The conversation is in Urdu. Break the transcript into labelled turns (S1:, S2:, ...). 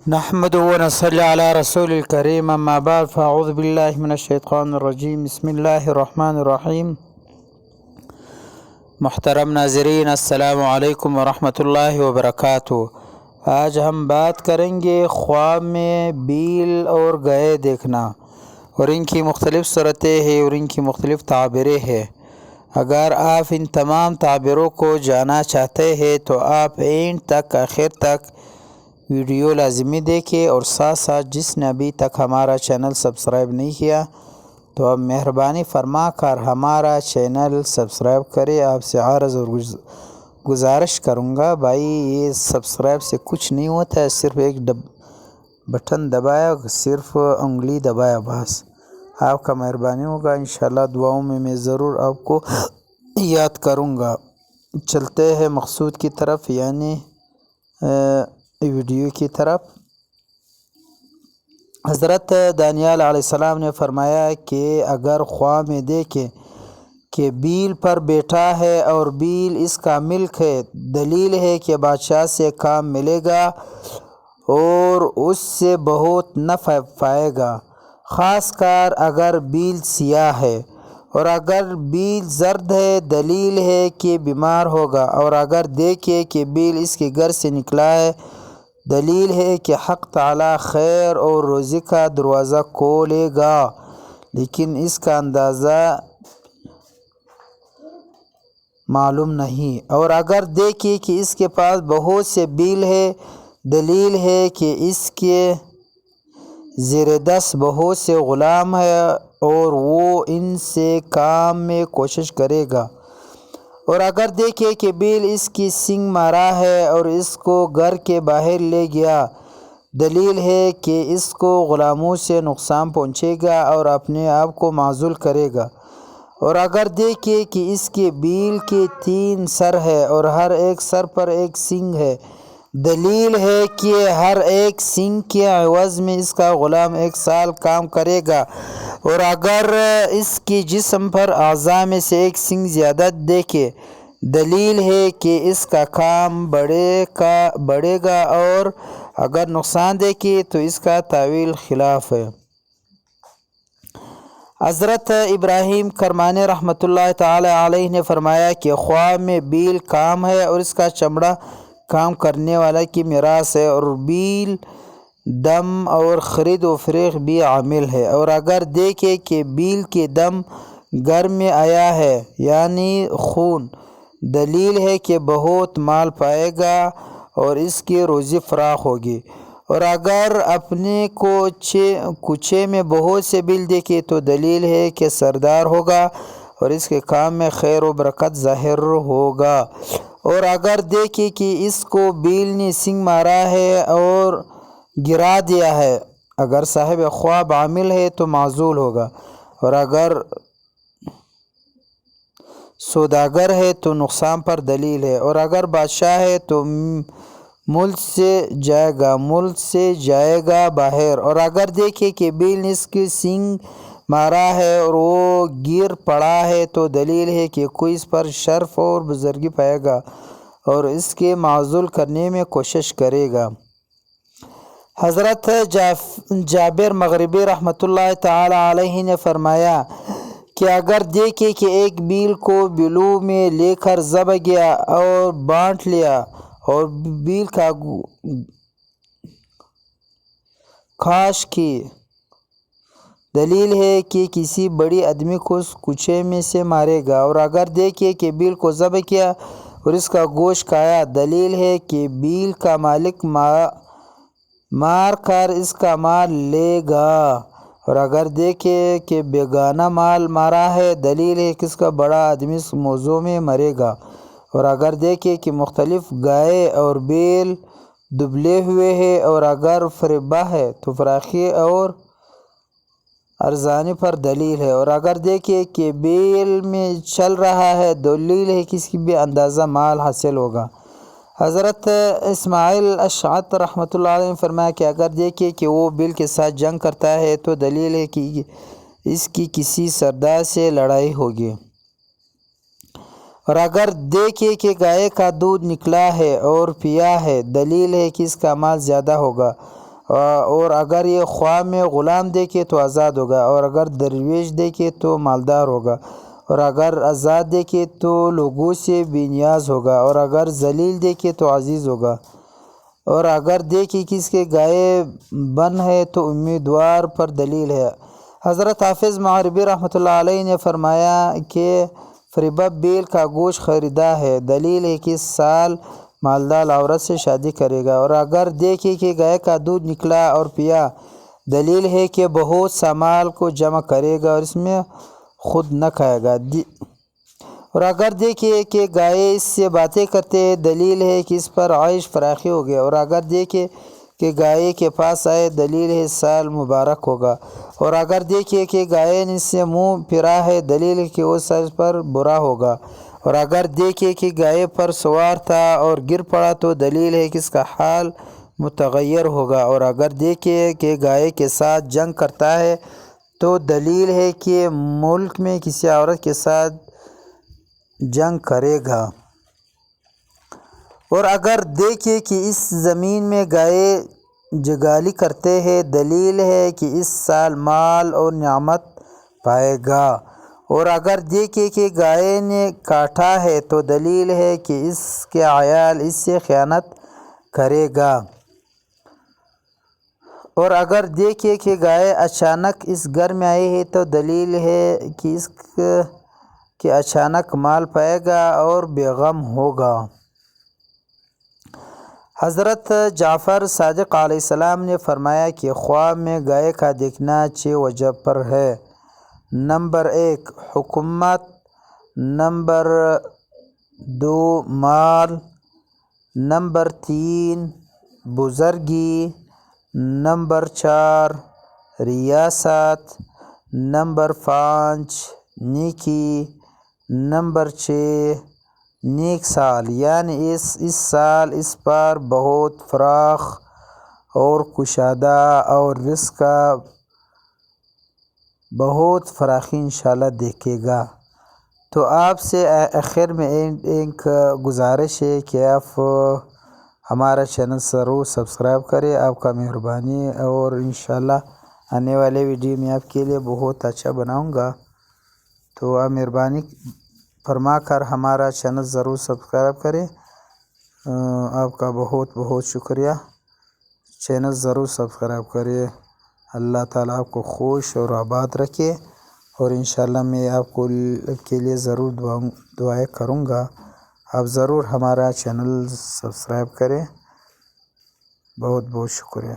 S1: نحمده ونصلي على رسول الكريم اما بعد فاعوذ بالله من الشیطان الرجیم بسم اللہ الرحمن الرحیم۔ محترم ناظرین السلام علیکم ورحمۃ اللہ وبرکاتہ۔ آج ہم بات کریں گے خواب میں بیل اور گائے دیکھنا اور ان کی مختلف صورتیں ہیں اور ان کی مختلف تعبیریں ہیں۔ اگر آپ ان تمام تعبیروں کو جاننا چاہتے ہیں تو آپ اینڈ تک آخر تک ویڈیو لازمی دیکھیں، اور ساتھ ساتھ جس نے ابھی تک ہمارا چینل سبسکرائب نہیں کیا تو اب مہربانی فرما کر ہمارا چینل سبسکرائب کرے۔ آپ سے عرض اور گزارش کروں گا بھائی، یہ سبسکرائب سے کچھ نہیں ہوتا ہے، صرف ایک بٹن دبایا، صرف انگلی دبایا، بس آپ کا مہربانی ہوگا۔ انشاءاللہ دعاؤں میں میں ضرور آپ کو یاد کروں گا۔ چلتے ہیں مقصود کی طرف، یعنی ویڈیو کی طرف۔ حضرت دانیال علیہ السلام نے فرمایا کہ اگر خواب میں دیکھیں کہ بیل پر بیٹھا ہے اور بیل اس کا ملک ہے، دلیل ہے کہ بادشاہ سے کام ملے گا اور اس سے بہت نفع پائے گا، خاص کر اگر بیل سیاہ ہے، اور اگر بیل زرد ہے دلیل ہے کہ بیمار ہوگا، اور اگر دیکھے کہ بیل اس کے گھر سے نکلا ہے دلیل ہے کہ حق تعالی خیر اور روزی کا دروازہ کھولے گا، لیکن اس کا اندازہ معلوم نہیں۔ اور اگر دیکھے کہ اس کے پاس بہت سے بیل ہے دلیل ہے کہ اس کے زیر دست بہت سے غلام ہیں اور وہ ان سے کام میں کوشش کرے گا، اور اگر دیکھے کہ بیل اس کی سینگ مارا ہے اور اس کو گھر کے باہر لے گیا دلیل ہے کہ اس کو غلاموں سے نقصان پہنچے گا اور اپنے آپ کو معزول کرے گا، اور اگر دیکھے کہ اس کے بیل کے 3 سر ہے اور ہر ایک سر پر ایک سینگ ہے دلیل ہے کہ ہر ایک سینگ کے عوض میں اس کا غلام 1 سال کام کرے گا، اور اگر اس کے جسم پر اعضاء میں سے ایک سینگ زیادہ دیکھے دلیل ہے کہ اس کا کام بڑھے گا، اور اگر نقصان دیکھے تو اس کا تعویل خلاف ہے۔ حضرت ابراہیم کرمانی رحمۃ اللہ تعالی علیہ نے فرمایا کہ خواب میں بیل کام ہے اور اس کا چمڑا کام کرنے والا کی میراث ہے، اور بیل دم اور خرید و فروخت بھی عامل ہے، اور اگر دیکھے کہ بیل کے دم گھر میں آیا ہے یعنی خون دلیل ہے کہ بہت مال پائے گا اور اس کی روزی فراخ ہوگی، اور اگر اپنے کوچے میں بہت سے بیل دیکھے تو دلیل ہے کہ سردار ہوگا اور اس کے کام میں خیر و برکت ظاہر ہوگا، اور اگر دیکھے کہ اس کو بیل نے سینگ مارا ہے اور گرا دیا ہے، اگر صاحب خواب عامل ہے تو معزول ہوگا، اور اگر سوداگر ہے تو نقصان پر دلیل ہے، اور اگر بادشاہ ہے تو ملک سے جائے گا باہر، اور اگر دیکھے کہ بیل نے اس کی سینگ مارا ہے اور وہ گر پڑا ہے تو دلیل ہے کہ کوئی اس پر شرف اور بزرگی پائے گا اور اس کے معزول کرنے میں کوشش کرے گا۔ حضرت جابر مغربی رحمۃ اللہ تعالی علیہ نے فرمایا کہ اگر دیکھے کہ ایک بیل کو بلو میں لے کر ذبح کیا اور بانٹ لیا اور بیل کا کھاش کی دلیل ہے کہ کسی بڑی آدمی کو اس کوچے میں سے مارے گا، اور اگر دیکھے کہ بیل کو ذبح کیا اور اس کا گوشت کھایا دلیل ہے کہ بیل کا مالک مار کر اس کا مال لے گا، اور اگر دیکھے کہ بیگانہ مال مارا ہے دلیل ہے کہ اس کا بڑا آدمی اس موضوع میں مرے گا، اور اگر دیکھے کہ مختلف گائے اور بیل دبلے ہوئے ہیں، اور اگر فریبہ ہے تو فراخی اور ارزانی پر دلیل ہے، اور اگر دیکھے کہ بیل میں چل رہا ہے دلیل ہے کہ اس کی بھی اندازہ مال حاصل ہوگا۔ حضرت اسماعیل اشعث رحمۃ اللہ علیہ نے فرمایا کہ اگر دیکھے کہ وہ بیل کے ساتھ جنگ کرتا ہے تو دلیل ہے کہ اس کی کسی سردار سے لڑائی ہوگی، اور اگر دیکھے کہ گائے کا دودھ نکلا ہے اور پیا ہے دلیل ہے کہ اس کا مال زیادہ ہوگا، اور اگر یہ خواہ میں غلام دیکھے تو آزاد ہوگا، اور اگر درویش دیکھے تو مالدار ہوگا، اور اگر آزاد دیکھے تو لوگوں سے بے نیاز ہوگا، اور اگر ذلیل دیکھے تو عزیز ہوگا، اور اگر دیکھے کس کے گائے بن ہے تو امیدوار پر دلیل ہے۔ حضرت حافظ مغربی رحمۃ اللہ علیہ نے فرمایا کہ فریبہ بیل کا گوشت خریدا ہے، دلیل ہے کہ اس سال مالدار عورت سے شادی کرے گا، اور اگر دیکھے کہ گائے کا دودھ نکلا اور پیا، دلیل ہے کہ بہت سا مال کو جمع کرے گا اور اس میں خود نہ کھائے گا، اور اگر دیکھے کہ گائے اس سے باتیں کرتے ہیں، دلیل ہے کہ اس پر عیش فراخی ہو گیا، اور اگر دیکھے کہ گائے کے پاس آئے، دلیل ہے سال مبارک ہوگا، اور اگر دیکھے کہ گائے نے اس سے منہ پھیرا ہے، دلیل ہے کہ وہ سال پر برا ہوگا، اور اگر دیکھے کہ گائے پر سوار تھا اور گر پڑا تو دلیل ہے کہ اس کا حال متغیر ہوگا، اور اگر دیکھے کہ گائے کے ساتھ جنگ کرتا ہے تو دلیل ہے کہ ملک میں کسی عورت کے ساتھ جنگ کرے گا، اور اگر دیکھے کہ اس زمین میں گائے جگالی کرتے ہیں، دلیل ہے کہ اس سال مال اور نعمت پائے گا، اور اگر دیکھے کہ گائے نے کاٹا ہے تو دلیل ہے کہ اس کے عیال اس سے خیانت کرے گا، اور اگر دیکھے کہ گائے اچانک اس گھر میں آئی ہے تو دلیل ہے کہ اس کے اچانک مال پائے گا اور بے غم ہوگا۔ حضرت جعفر صادق علیہ السلام نے فرمایا کہ خواہ میں گائے کا دیکھنا 6 وجہ پر ہے۔ نمبر 1 حکومت، نمبر 2 مال، نمبر 3 بزرگی، نمبر 4 ریاست، نمبر 5 نیکی، نمبر 6 نیک سال، یعنی اس سال اس پر بہت فراخ اور کشادہ اور رزق کا بہت فراخی انشاءاللہ دیکھے گا۔ تو آپ سے آخر میں ایک گزارش ہے کہ آپ ہمارا چینل ضرور سبسکرائب کریں، آپ کا مہربانی، اور انشاءاللہ آنے والے ویڈیو میں آپ کے لیے بہت اچھا بناؤں گا، تو آپ مہربانی فرما کر ہمارا چینل ضرور سبسکرائب کریں۔ آپ کا بہت بہت شکریہ، چینل ضرور سبسکرائب کریں۔ اللہ تعالیٰ آپ کو خوش اور آباد رکھے، اور انشاءاللہ میں آپ کے لیے ضرور دعائیں کروں گا۔ آپ ضرور ہمارا چینل سبسکرائب کریں۔ بہت بہت شکریہ۔